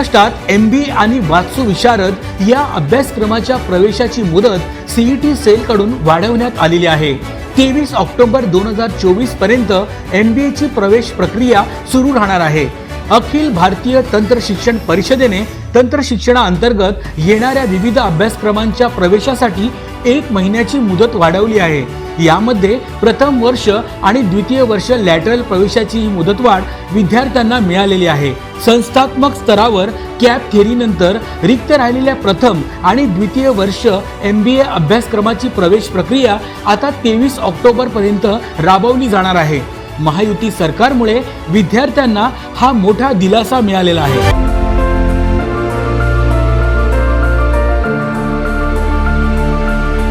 महाराष्ट्रात MBA आणि वात्सु विशारद या अभ्यासक्रमाच्या प्रवेशाची मुदत CET सेल कडून वाढवण्यात आलेली आहे। 23 ऑक्टोबर 2024 पर्यंत MBA ची प्रवेश प्रक्रिया सुरू राहणार आहे। अखिल भारतीय तंत्र शिक्षण परिषदेने तंत्र शिक्षणाअंतर्गत येणाऱ्या विविध अभ्यासक्रमांच्या प्रवेशासाठी 1 महिन्याची मुदत वाढवली आहे। यामध्ये प्रथम वर्ष आणि द्वितीय वर्ष लॅटरल प्रवेशाची ही मुदतवाढ विद्यार्थ्यांना मिळालेली आहे। संस्थात्मक स्तरावर कॅप थेअरीनंतर रिक्त राहिलेल्या प्रथम आणि द्वितीय वर्ष MBA अभ्यासक्रमाची प्रवेश प्रक्रिया आता 23 ऑक्टोबर पर्यंत राबवली जाणार आहे। महायुती सरकारमुळे विद्यार्थ्यांना हा मोठा दिलासा मिळालेला आहे।